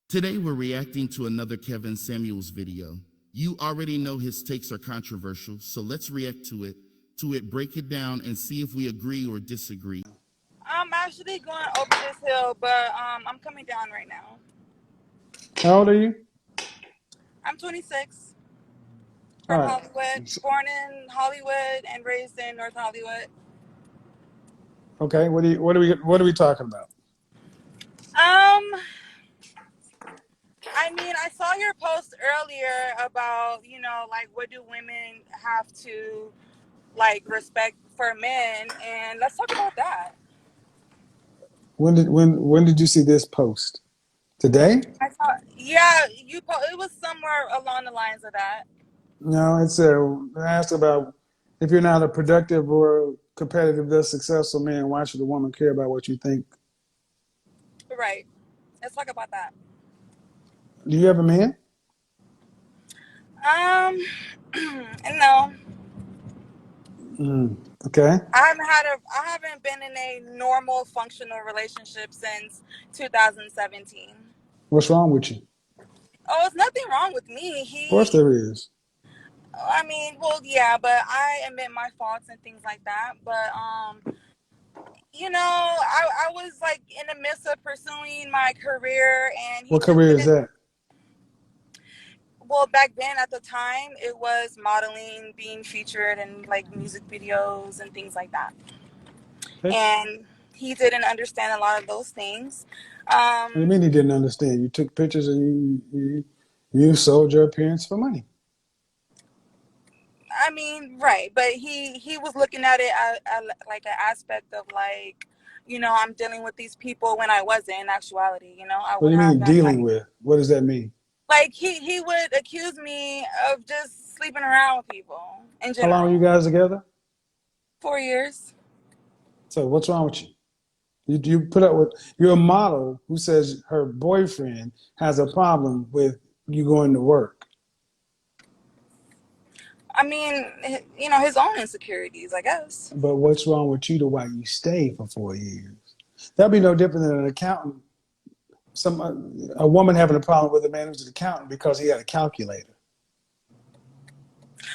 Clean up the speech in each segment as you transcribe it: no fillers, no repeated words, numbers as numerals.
Today we're reacting to another Kevin Samuels video. You already know his takes are controversial, so let's react to it, break it down, and see if we agree or disagree. I'm actually going over this hill, but I'm coming down right now. How old are you? I'm 26, All from right. Hollywood, born in Hollywood and raised in North Hollywood. Okay. What are we talking about? Um, I mean, I saw your post earlier about, like what do women have to respect for men, and let's talk about that. When did you see this post? Today? I thought, yeah, it was somewhere along the lines of that. No, I asked about if you're not a productive or competitive, thus successful man, why should a woman care about what you think? Right. Let's talk about that. Do you have a man? Um, no. Okay. I haven't been in a normal functional relationship since 2017. What's wrong with you? Oh, it's nothing wrong with me. Of course there is. I mean, well, yeah, but I admit my faults and things like that. But I was like in the midst of pursuing my career, and he What just career is didn't. that? Well, back then at the time, it was modeling, being featured in like music videos and things like that. Okay. And he didn't understand a lot of those things. What do you Um, mean he didn't understand? You took pictures and you sold your appearance for money. I mean, right, but he was looking at it as like an aspect of like, I'm dealing with these people when I wasn't in actuality. I What do would you have mean that dealing with? What does that mean? like he would accuse me of just sleeping around with people in How long were you general. guys together? 4 years. So what's wrong with you? You put up with you're a model who says her boyfriend has a problem with you going to work. I mean, his own insecurities, I guess. But what's wrong with you to why you stay for 4 years? That'd be no different than an accountant. A woman having a problem with a man who's an accountant because he had a calculator.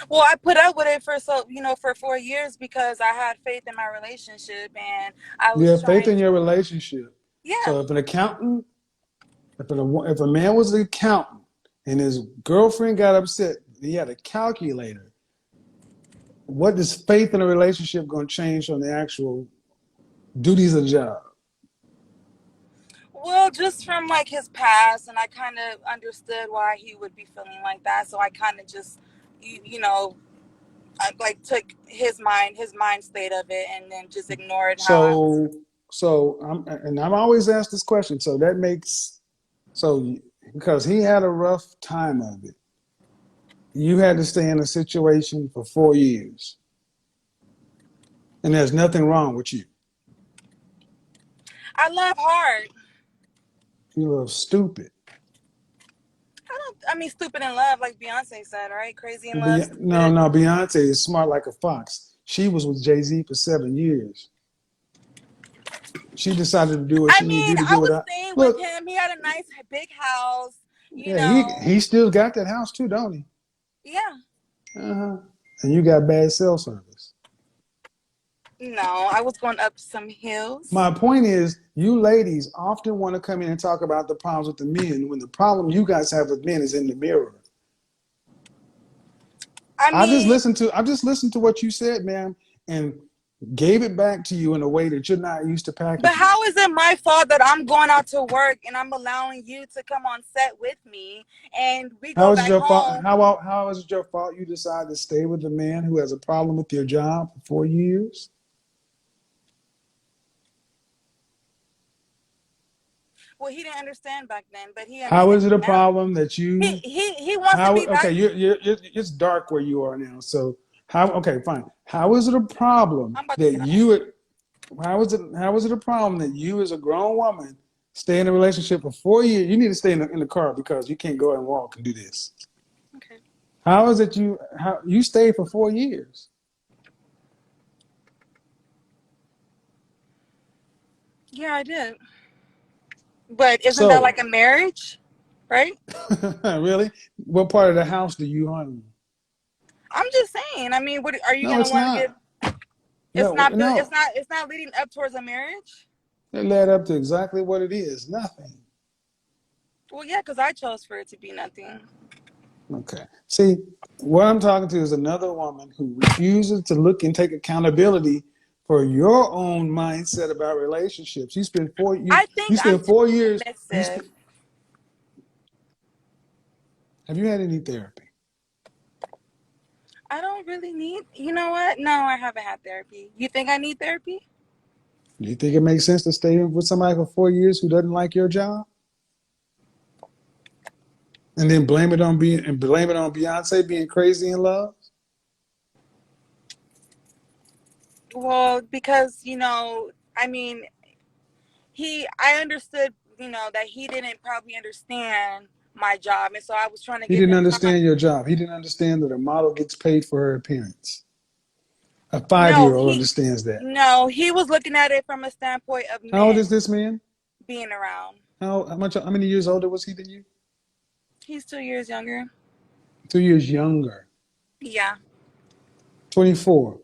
Well, I put up with it for 4 years because I had faith in my relationship and I You was have faith trying in to. your relationship. Yeah. So if a man was an accountant and his girlfriend got upset, he had a calculator. What is faith in a relationship going to change on the actual duties of the job? Well, just from like his past, and I kind of understood why he would be feeling like that. So I kind of just, you know, I like took his mind state of it, and then just ignored how I was. So, I'm always asked this question. So that makes so because he had a rough time of it, you had to stay in a situation for 4 years, and there's nothing wrong with you. I love hard. You look stupid. I mean, stupid in love, like Beyonce said, right? Crazy in love, No, stupid. no, Beyonce is smart like a fox. She was with Jay-Z for 7 years. She decided to do what I she needed to mean, do to I get what was I staying with look. him. He had a nice big house, you Yeah, know. he still got that house too, don't he? Yeah. Uh-huh. And you got bad cell service. No, I was going up some hills. My point is, you ladies often want to come in and talk about the problems with the men when the problem you guys have with men is in the mirror. I mean, I just listened to what you said, ma'am, and gave it back to you in a way that you're not used to but packaging it. how is it my fault that I'm going out to work and I'm allowing you to come on set with me and we How go is it back your fault? home? How is it your fault you decide to stay with a man who has a problem with your job for 4 years? Well, he didn't understand back then, but he How is understands it a now. problem that He you he he wants to how be okay, back. it's dark where you are now. So how okay, fine. How is it a problem I'm about to that get out. how is it a problem that you as a grown woman stay in a relationship for 4 years? You need to stay in the car because you can't go and walk and do this. Okay. How is it how you stayed for 4 years? Yeah, I did. But isn't that like So a marriage? right? Really? What part of the house do you own? I'm just saying. I mean, what are you No, gonna it's want to give? not. No, It's no. not. It's not leading up towards a marriage. It led up to exactly what it is. Nothing. Well, yeah, because I chose for it to be nothing. Okay. See, what I'm talking to is another woman who refuses to look and take accountability for your own mindset about relationships. I think You I'm spent too 4 years. submissive. Have you had any therapy? I don't really need. You know what? No, I haven't had therapy. You think I need therapy? Do you think it makes sense to stay with somebody for 4 years who doesn't like your job? And then blame it on Beyonce being crazy in love? Well, because I mean, I understood, that he didn't probably understand my job, and so I was trying to He give didn't him time. understand your job. He didn't understand that a model gets paid for her appearance. A No, 5-year-old understands that. he was looking at it from a standpoint of How old men is this man? being around. How many years older was he than you? He's 2 years younger. 2 years younger. Yeah. 24.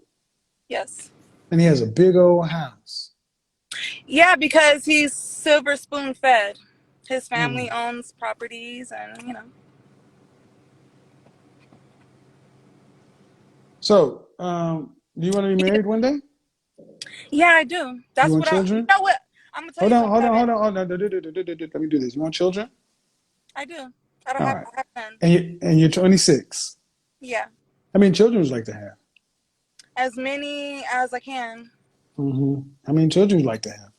Yes. And he has a big old house. Yeah, because he's silver spoon fed. His Mm. family owns properties, and. So, do you want to be He, married one day? yeah, I do. You That's want what You children? know what? I'm gonna tell Hold you on, something, hold on, Kevin. hold on, hold on. Let me do this. You want children? I do. I don't All have. right. I have none. And you're 26. Yeah, How many children would you like to have? as many as I can. How many children would you like to have?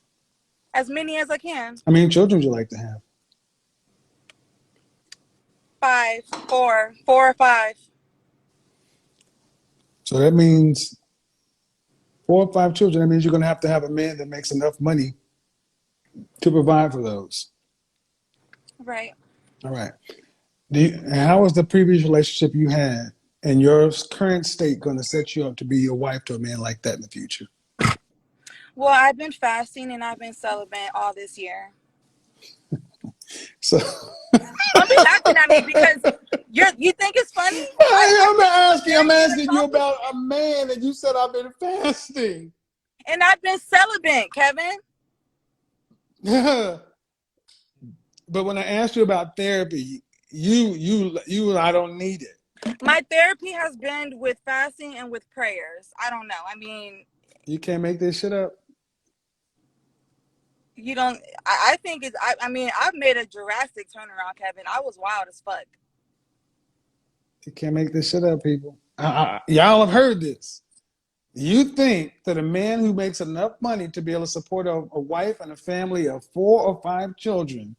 As many as I can. How many children would you like to have? 5, 4, 4 or 5. So that means 4 or 5 children. That means you're going to have a man that makes enough money to provide for those. Right. All right. And how was the previous relationship you had and your current state going to set you up to be your wife to a man like that in the future? Well, I've been fasting and I've been celibate all this year. So Don't be laughing at me because you think it's funny. I'm Married and asking you about accomplishment, a man, and you said I've been fasting. and I've been celibate, Kevin. But when I asked you about therapy, I don't need it. My therapy has been with fasting and with prayers. I don't know. I mean, You can't make this shit up. you don't. I think it's. I mean, I've made a drastic turnaround, Kevin. I was wild as fuck. You can't make this shit up, people. Y'all have heard this. You think that a man who makes enough money to be able to support a wife and a family of 4 or 5 children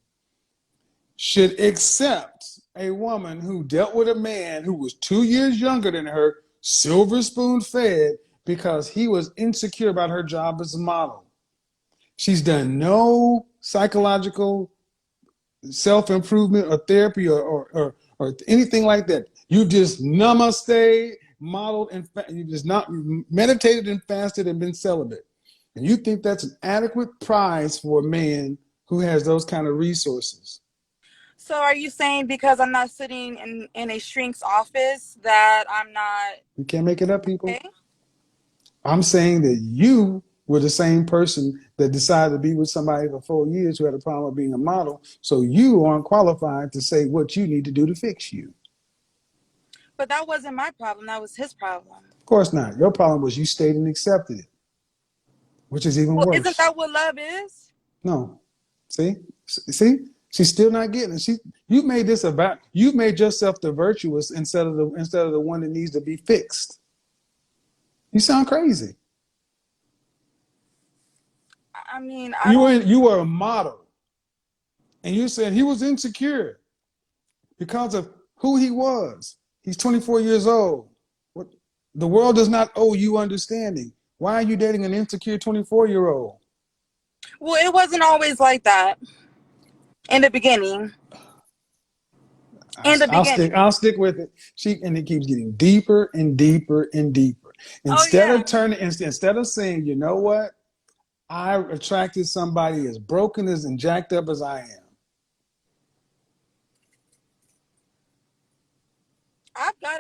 should accept a woman who dealt with a man who was 2 years younger than her, silver spoon fed, because he was insecure about her job as a model. She's done no psychological self-improvement or therapy or anything like that. You just namaste, modeled, and you just not meditated and fasted and been celibate. And you think that's an adequate prize for a man who has those kind of resources. So, are you saying because I'm not sitting in a shrink's office that I'm not You can't make it up, people. okay? I'm saying that you were the same person that decided to be with somebody for 4 years who had a problem with being a model. So you aren't qualified to say what you need to do to fix you. But that wasn't my problem. That was his problem. Of course not. Your problem was you stayed and accepted it, which is even Well, isn't worse. that what love is? No. See? She's still not getting it. You made this about you made yourself the virtuous instead of the one that needs to be fixed. You sound crazy. I mean, I don't. You were a model. And you said he was insecure because of who he was. He's 24 years old. What the world does not owe you understanding. Why are you dating an insecure 24-year-old? Well, it wasn't always like that in the beginning. In the beginning. I'll stick with it. And it keeps getting deeper and deeper and deeper. Oh yeah. Instead of saying, you know what? I attracted somebody as broken as and jacked up as I am.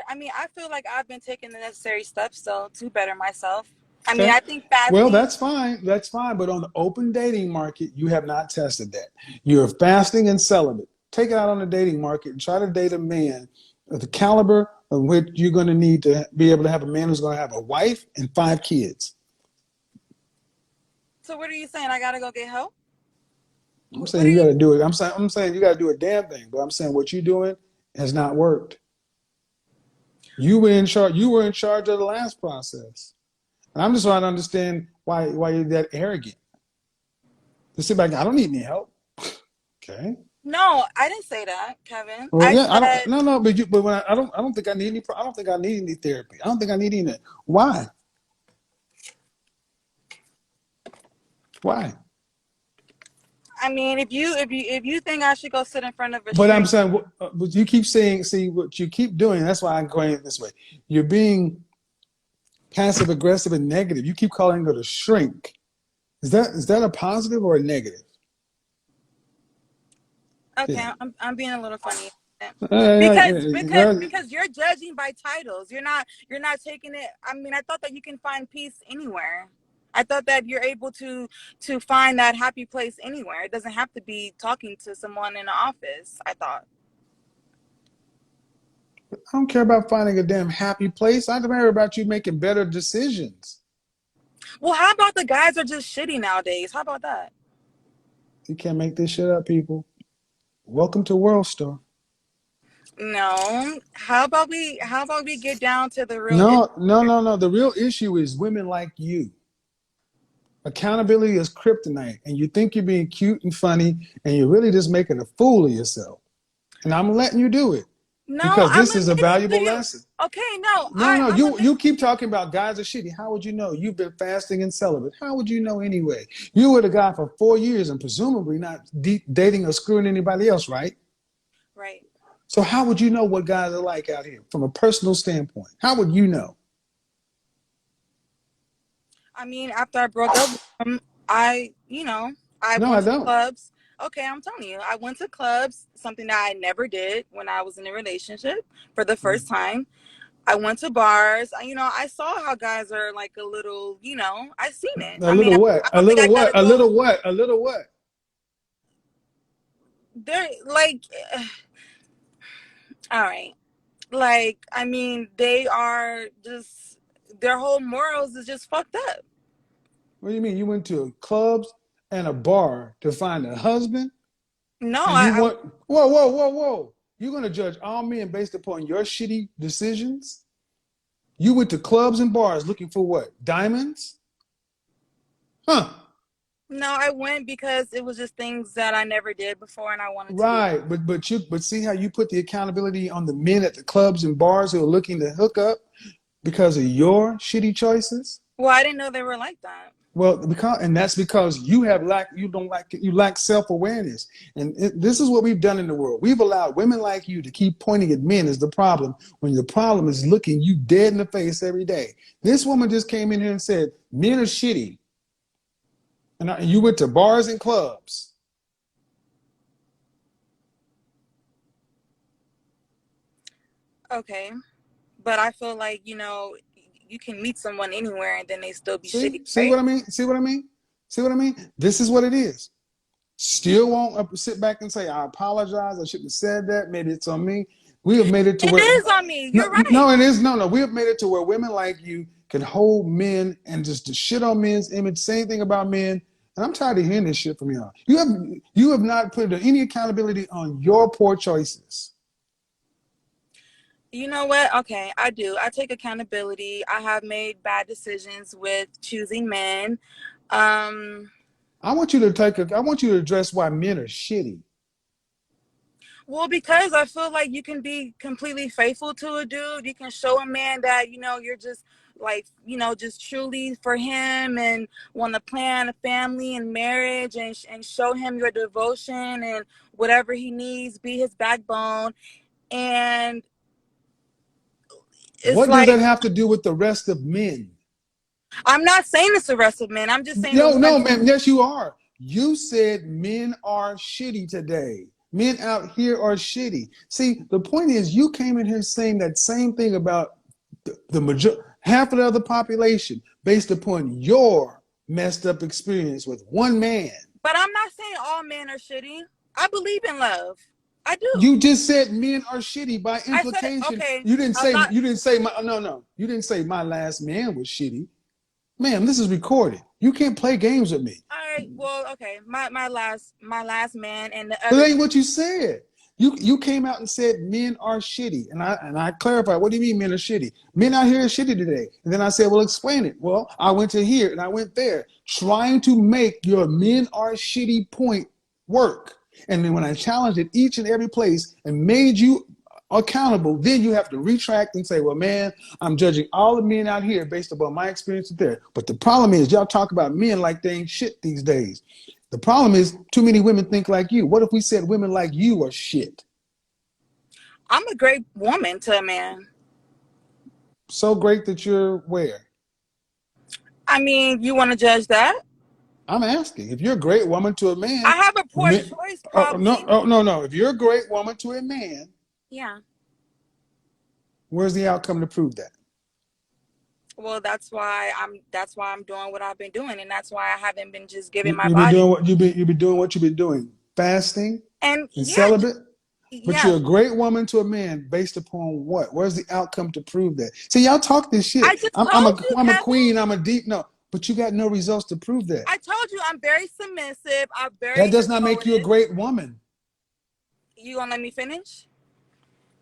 I mean, I feel like I've been taking the necessary steps so to better myself. I mean, Okay. I think Well, fasting. that's fine. That's fine. But on the open dating market, you have not tested that. You're fasting and celibate. Take it out on the dating market and try to date a man of the caliber of which you're going to need to be able to have a man who's going to have a wife and 5 kids. So what are you saying? I gotta go get help? I'm What saying are you got you? to do it. I'm saying you got to do a damn thing. But I'm saying what you're doing has not worked. You were in charge. You were in charge of the last process. And I'm just trying to understand why you're that arrogant. To sit back, I don't need any help. Okay. No, I didn't say that, Kevin. Well, I yeah, I don't. said No, but when I don't think I need any. I don't think I need any therapy. I don't think I need any. Why? Why? I mean, if you think I should go sit in front of a But I'm shrink, saying, what you keep saying. See what you keep doing. That's why I'm going it this way. You're being passive aggressive and negative. You keep calling it a shrink. Is that a positive or a negative? okay, Yeah. I'm being a little funny. Because because Well, because you're judging by titles. You're not taking it. I mean, I thought that you can find peace anywhere. I thought that you're able to find that happy place anywhere. It doesn't have to be talking to someone in the office, I thought. I don't care about finding a damn happy place. I care about you making better decisions. Well, how about the guys are just shitty nowadays? How about that? You can't make this shit up, people. Welcome to World Star. No. How about we get down to the real issue? No, no, no, no. The real issue is women like you. Accountability is kryptonite, and you think you're being cute and funny, and you're really just making a fool of yourself. And I'm letting you do it No, because I'm this is a admitting to valuable you. lesson. Okay, no, No, no, I'm you admitting. keep talking about guys are shitty. How would you know? You've been fasting and celibate. How would you know anyway? You were the guy for 4 years and presumably not dating or screwing anybody else, right? Right. So how would you know what guys are like out here from a personal standpoint? How would you know? I mean, after I broke up with him, I No, I went to don't. clubs. Okay, I'm telling you, I went to clubs, something that I never did when I was in a relationship for the first time. I went to bars. I saw how guys are like a little, I seen it. A I mean, little what? I A don't think little I what? gotta A go. little what? A little what? They're like, all right. Like, I mean, they are just, their whole morals is just fucked up. What do you mean? You went to clubs and a bar to find a husband, No, and you want? Whoa, whoa, whoa, whoa! You're gonna judge all men based upon your shitty decisions? You went to clubs and bars looking for what? Diamonds? Huh? no, I went because it was just things that I never did before and I wanted to do. Right, but see how you put the accountability on the men at the clubs and bars who are looking to hook up because of your shitty choices? Well, I didn't know they were like that. Well, that's because you lack self-awareness. And this is what we've done in the world. We've allowed women like you to keep pointing at men as the problem when the problem is looking you dead in the face every day. This woman just came in here and said men are shitty, and you went to bars and clubs. Okay. But I feel like, you can meet someone anywhere and then they still be shitty, See right? what I mean? See what I mean? See what I mean? This is what it is. Still won't sit back and say, I apologize. I shouldn't have said that. Maybe it's on me. We have made it to It where, is on me. no, You're right. no, it is. No, no. We have made it to where women like you can hold men and just to shit on men's image, say anything about men. And I'm tired of hearing this shit from y'all. You have not put any accountability on your poor choices. You know what? Okay, I do. I take accountability. I have made bad decisions with choosing men. Um, I want you to address why men are shitty. well, because I feel like you can be completely faithful to a dude. You can show a man that, you're just like, just truly for him and want to plan a family and marriage and show him your devotion and whatever he needs, be his backbone. And it's What does that like, have to do with the rest of men? I'm not saying it's the rest of men. I'm just saying the No, ones. no, man. Yes, you are. You said men are shitty today. Men out here are shitty. See, the point is, you came in here saying that same thing about half of the other population based upon your messed up experience with one man. But I'm not saying all men are shitty. I believe in love. I do. You just said men are shitty by I said, implication. okay, You didn't a say lot. you didn't say my no. You didn't say my last man was shitty. Ma'am, this is recorded. You can't play games with me. All right, well, okay. My last man and the But other. that ain't what you said. You came out and said men are shitty. And I clarified, what do you mean men are shitty? Men out here are shitty today. And then I said, well, explain it. Well, I went to here and I went there, trying to make your men are shitty point work. And then when I challenged it each and every place and made you accountable, then you have to retract and say, well, man, I'm judging all the men out here based upon my experience there. But the problem is, y'all talk about men like they ain't shit these days. The problem is, too many women think like you. What if we said women like you are shit? I'm a great woman to a man. So great that you're where? I mean, you want to judge that? I'm asking. If you're a great woman to a man, I have a poor choice, probably. no. If you're a great woman to a man, Yeah. where's the outcome to prove that? Well, That's why I'm doing what I've been doing, and that's why I haven't been just giving my You've been body. doing what you've been doing, fasting And and yeah, celibate. But yeah. you're a great woman to a man based upon what? Where's the outcome to prove that? See, y'all talk this shit. I just I'm told you, a Kevin. queen. I'm a deep no, but you got no results to prove that. I told you I'm very submissive. I'm That very does not make you a devoted. great woman. You gonna let me finish?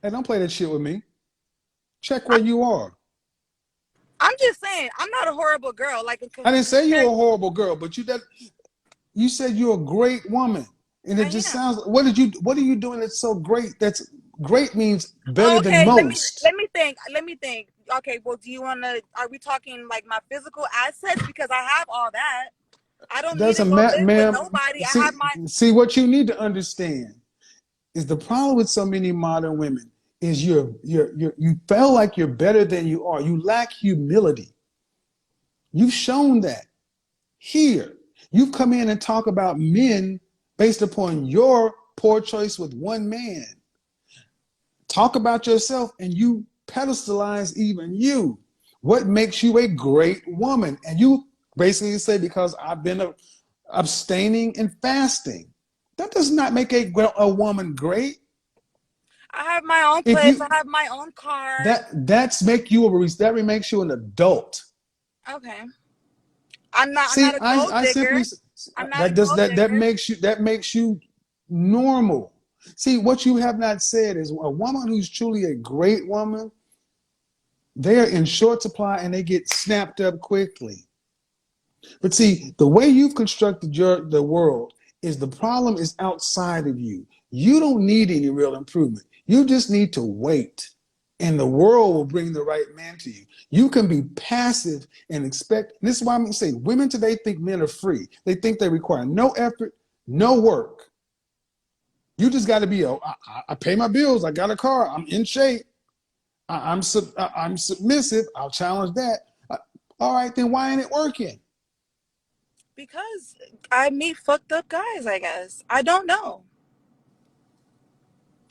Hey, don't play that shit with me. Check I, where you are. I'm just saying I'm not a horrible girl. Like I didn't say you're a horrible girl, but you said you're a great woman. And it I just am. sounds what are you doing that's so great? That's great means better than Okay, most. let me think. Let me think. Okay, well, do you wanna? Are we talking like my physical assets? Because I have all that. I don't need to Doesn't go matter, live with ma'am. nobody. I have my. See what you need to understand is the problem with so many modern women is you feel like you're better than you are. You lack humility. You've shown that here. You've come in and talk about men based upon your poor choice with one man. Talk about yourself and you pedestalize even you. What makes you a great woman? And you basically say, because I've been abstaining and fasting. That does not make a woman great. I have my own If place. you I have my own car. that makes you an adult. Okay. I'm not. I'm See, not a gold I digger. simply I'm not a gold that digger. makes you normal. See, what you have not said is a woman who's truly a great woman, they are in short supply and they get snapped up quickly. But see, the way you've constructed the world is the problem is outside of you. You don't need any real improvement. You just need to wait, and the world will bring the right man to you. You can be passive and expect. And this is why I'm saying women today think men are free. They think they require no effort, no work. You just got to be I pay my bills. I got a car. I'm in shape. I'm submissive. I'll challenge that. All right, then why ain't it working? Because I meet fucked up guys. I guess I don't know.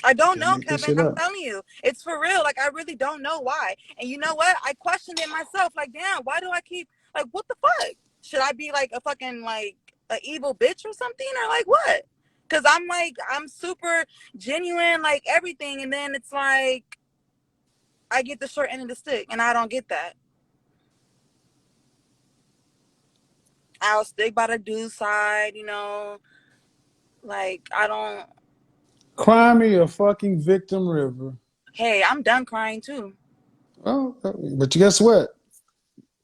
I don't Can't know, make this Kevin. shit I'm up. telling you, it's for real. Like I really don't know why. And you know what? I questioned it myself. Like, damn, why do I keep like what the fuck? Should I be like a fucking like a evil bitch or something or like what? Because I'm super genuine, like everything, and then it's like I get the short end of the stick, and I don't get that. I'll stick by the dude's side, like I don't. Cry me a fucking victim river. Hey, I'm done crying too. Well, but guess what?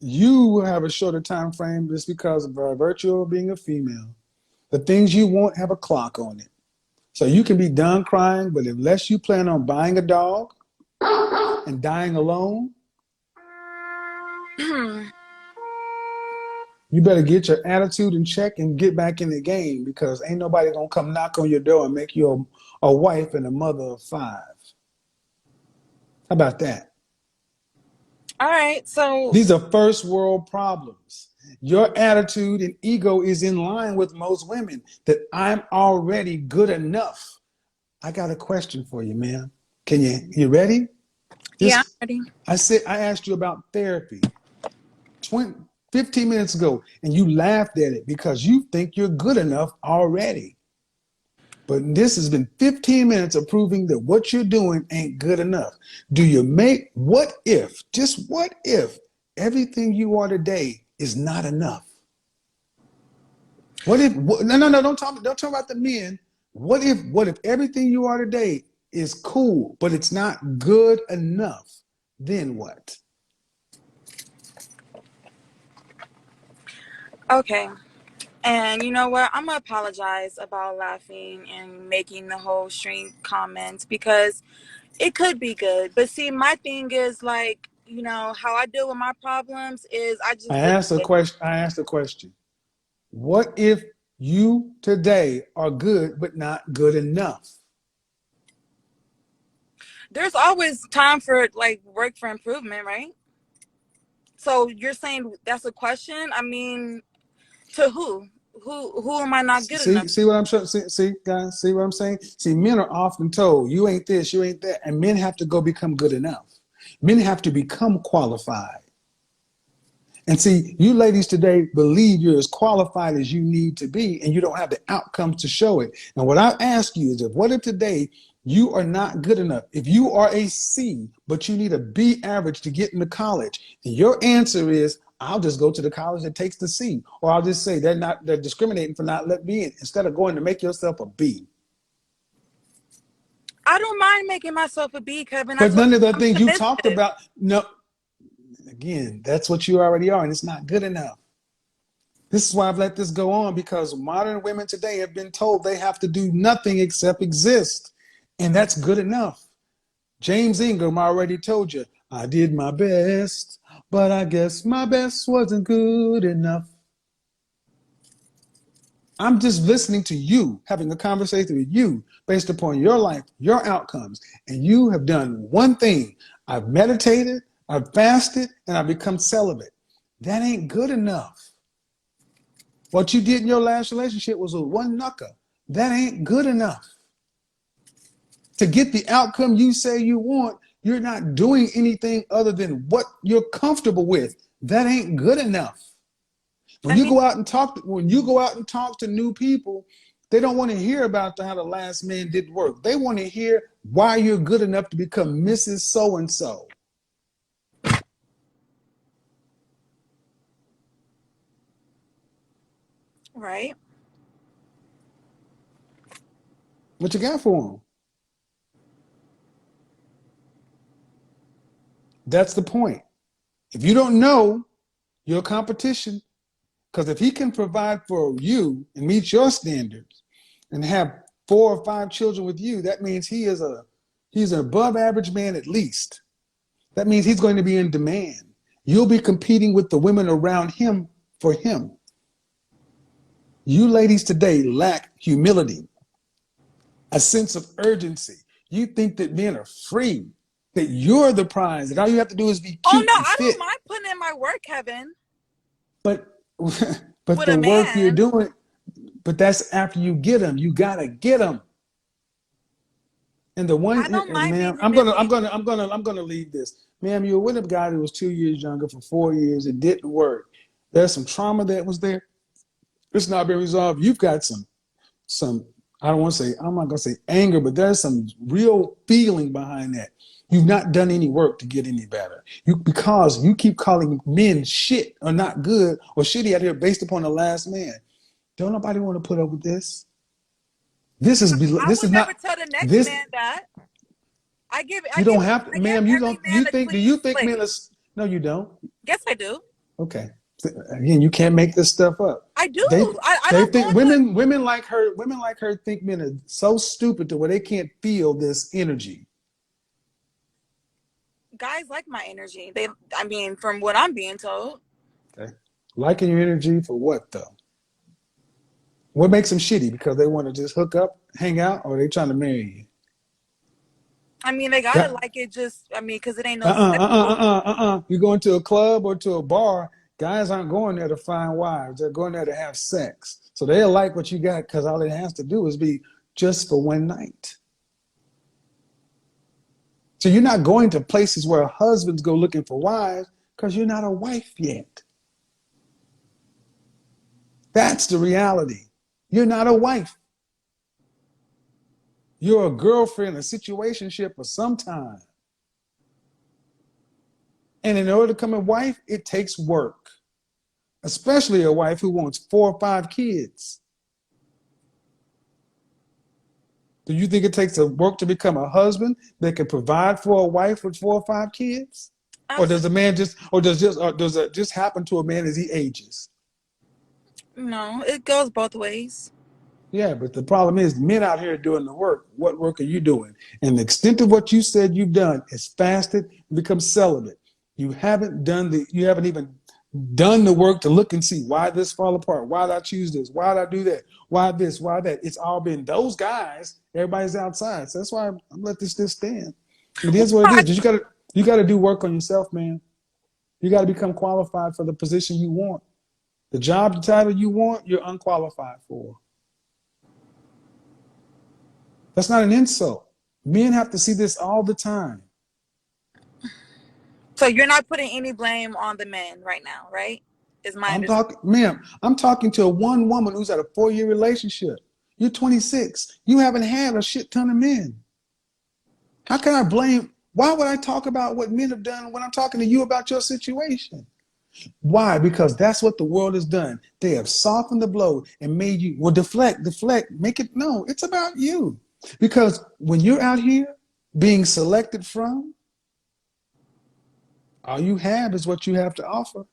You have a shorter time frame just because of virtue of being a female. The things you want have a clock on it. So you can be done crying, but unless you plan on buying a dog and dying alone, you better get your attitude in check and get back in the game because ain't nobody gonna come knock on your door and make you a wife and a mother of 5. How about that? All right, so These are first world problems. Your attitude and ego is in line with most women that I'm already good enough. I got a question for you, ma'am. You ready? Yeah, I'm This ready. I asked you about therapy 20, 15 minutes ago, and you laughed at it because you think you're good enough already. But this has been 15 minutes of proving that what you're doing ain't good enough. Just what if everything you are today is not enough? No, don't talk about the men. What if everything you are today is cool, but it's not good enough? Then what? Okay. And you know what? I'm gonna apologize about laughing and making the whole string comments because it could be good. But see, my thing is like, how I deal with my problems is I I just look asked a at it. question. What if you today are good, but not good enough? There's always time for like work for improvement, right? So you're saying that's a question? I mean, to who? Who am I not good enough? See what I'm showing? See, guys, see what I'm saying? See, men are often told, you ain't this, you ain't that. And men have to go become good enough. Men have to become qualified. And see, you ladies today believe you're as qualified as you need to be, and you don't have the outcomes to show it. And what I ask you is, what if today you are not good enough? If you are a C, but you need a B average to get into college, and your answer is, I'll just go to the college that takes the C, or I'll just say they're discriminating for not letting me in instead of going to make yourself a B. I don't mind making myself a B, Kevin. I But told none you of the I'm things you talked submissive. about, no, again, that's what you already are, and it's not good enough. This is why I've let this go on, because modern women today have been told they have to do nothing except exist. And that's good enough. James Ingram already told you, I did my best, but I guess my best wasn't good enough. I'm just listening to you, having a conversation with you based upon your life, your outcomes. And you have done one thing. I've meditated, I've fasted, and I've become celibate. That ain't good enough. What you did in your last relationship was a one knucker. That ain't good enough. To get the outcome you say you want, you're not doing anything other than what you're comfortable with. That ain't good enough. I mean, When you go out and talk to new people, they don't want to hear about how the last man did work. They want to hear why you're good enough to become Mrs. So and so. right? What you got for them? That's the point. If you don't know your competition, because if he can provide for you and meet your standards and have 4 or 5 children with you, that means he's an above average man at least. That means he's going to be in demand. You'll be competing with the women around him for him. You ladies today lack humility, a sense of urgency. You think that men are free, that you're the prize, that all you have to do is be Oh cute no, and I don't fit. mind putting in my work, Kevin, But but with the a work you're man. doing, but that's after you get them. You gotta get them. And the one, I don't and mind ma'am, being humiliated. I'm gonna leave this. Ma'am, you were with a guy that was 2 years younger for 4 years. It didn't work. There's some trauma that was there. It's not been resolved. You've got some. I don't want to say. I'm not gonna say anger, but there's some real feeling behind that. You've not done any work to get any better. Because you keep calling men shit or not good or shitty out here based upon the last man. Don't nobody want to put up with this. I This would is never not tell the next this. man that. I You give don't have to, I give ma'am. You every don't. man You a think? Do clean you think men slate. are? No, you don't. Yes, I do. Okay. Again, you can't make this stuff up. I do. They I they don't go think into women like her think men are so stupid to where they can't feel this energy. guys like my energy. I mean, from what I'm being told. Okay. Liking your energy for what though? What makes them shitty? Because they want to just hook up, hang out, or they trying to marry you? I mean, they gotta Yeah. like it. I mean, because it ain't no sexual. You go into a club or to a bar, guys aren't going there to find wives. They're going there to have sex. So they'll like what you got because all it has to do is be just for one night. So you're not going to places where husbands go looking for wives because you're not a wife yet. That's the reality. You're not a wife. You're a girlfriend, a situationship for some time. And in order to become a wife, it takes work, especially a wife who wants 4 or 5 kids. Do you think it takes a work to become a husband that can provide for a wife with 4 or 5 kids? Or does it just happen to a man as he ages? No, it goes both ways. Yeah, but the problem is men out here doing the work. What work are you doing? And the extent of what you said you've done is fasted and become celibate. You haven't even done the work to look and see why this fall apart. Why did I choose this? Why did I do that? Why this? Why that? It's all been those guys. Everybody's outside. So that's why I'm let this stand. It is what it is. You gotta do work on yourself, man. You gotta become qualified for the position you want. The job, the title you want, you're unqualified for. That's not an insult. Men have to see this all the time. So you're not putting any blame on the men right now, right? Is my understanding. Ma'am, I'm talking to one woman who's at a 4-year relationship. You're 26. You haven't had a shit ton of men. How can I blame? Why would I talk about what men have done when I'm talking to you about your situation? Why? Because that's what the world has done. They have softened the blow and made you, well, deflect, make it, no, it's about you. Because when you're out here being selected from, all you have is what you have to offer.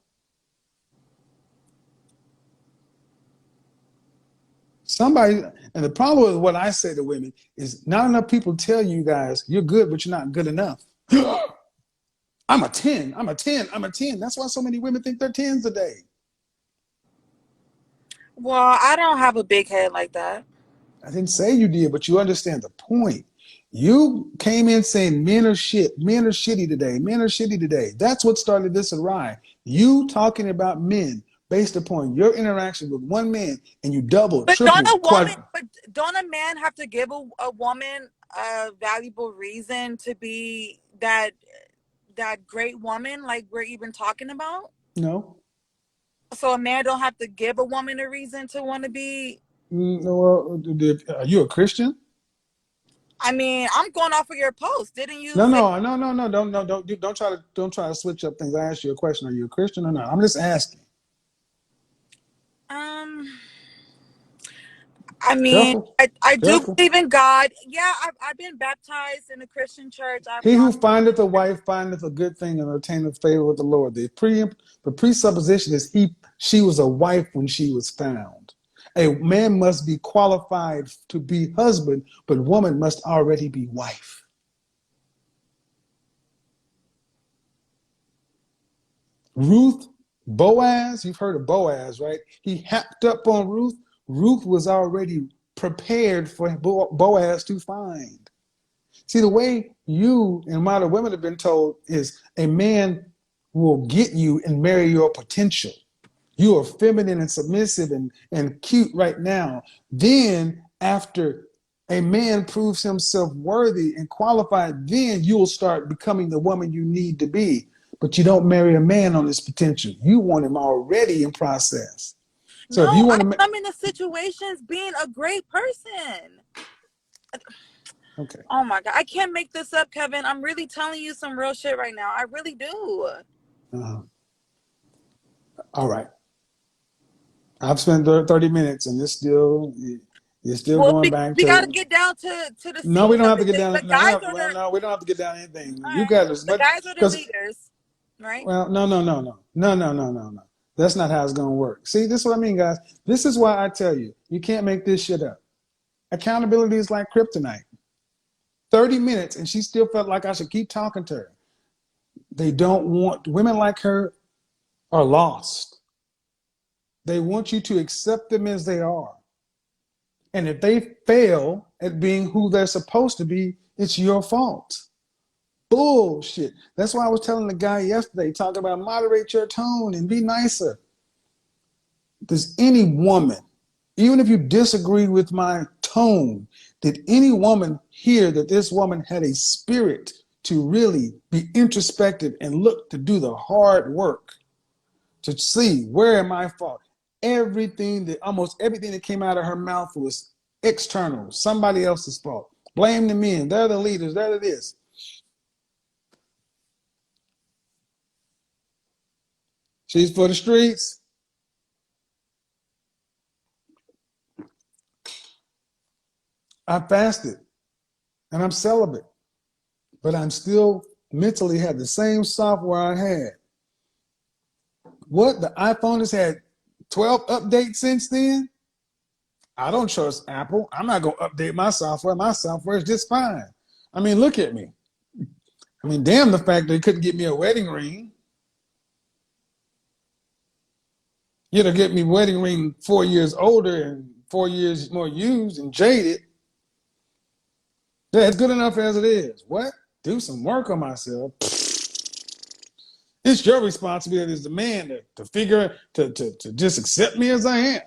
Somebody, and the problem with what I say to women is not enough people tell you guys you're good, but you're not good enough. I'm a 10, I'm a 10, I'm a 10. That's why so many women think they're 10s today. Well, I don't have a big head like that. I didn't say you did, but you understand the point. You came in saying men are shit, men are shitty today, men are shitty today. That's what started this awry. You talking about men based upon your interaction with one man, and you double, But triple, don't a man have to give a woman a valuable reason to be that great woman like we're even talking about? No. So a man don't have to give a woman a reason to want to be. Well, are you a Christian? I mean, I'm going off of your post. Didn't you No, say? no. Don't try to switch up things. I asked you a question. Are you a Christian or not? I'm just asking. I mean, Careful, I do careful. believe in God. Yeah, I've been baptized in a Christian church. I've He gone. who findeth a wife findeth a good thing and obtaineth favor with the Lord. The presupposition is she was a wife when she was found. A man must be qualified to be husband, but woman must already be wife. Ruth, Boaz, you've heard of Boaz, right? He happed up on Ruth. Ruth was already prepared for Boaz to find. See, the way you and modern women have been told is a man will get you and marry your potential. You are feminine and submissive and cute right now. Then, after a man proves himself worthy and qualified, then you'll start becoming the woman you need to be. But you don't marry a man on his potential. You want him already in process. So if you No, want to, I'm in the situations being a great person. okay. Oh my God, I can't make this up, Kevin. I'm really telling you some real shit right now. I really do. All right. I've spent 30 minutes and you're still Well, going back we got to to, get down to the no, we seeds don't of have the to get thing. down. The No, guys are the no, we don't have to get down anything. all You right. got as The much, guys are the because, leaders, right? well, no. That's not how it's going to work. See, this is what I mean, guys. This is why I tell you, you can't make this shit up. Accountability is like kryptonite. 30 minutes and she still felt like I should keep talking to her. They don't want, women like her are lost. They want you to accept them as they are. And if they fail at being who they're supposed to be, it's your fault. Bullshit. That's why I was telling the guy yesterday, talking about moderate your tone and be nicer. Does any woman, even if you disagree with my tone, did any woman hear that this woman had a spirit to really be introspective and look to do the hard work to see where am I fault. Almost everything that came out of her mouth was external, somebody else's fault. Blame the men. They're the leaders. They're this. She's for the streets. I fasted and I'm celibate, but I'm still mentally have the same software I had. What? The iPhone has had 12 updates since then? I don't trust Apple. I'm not going to update my software. My software is just fine. I mean, look at me. I mean, damn the fact they couldn't get me a wedding ring. You know, get me wedding ring 4 years older and 4 years more used and jaded. That's good enough as it is. What? Do some work on myself. It's your responsibility as the man to figure to just accept me as I am.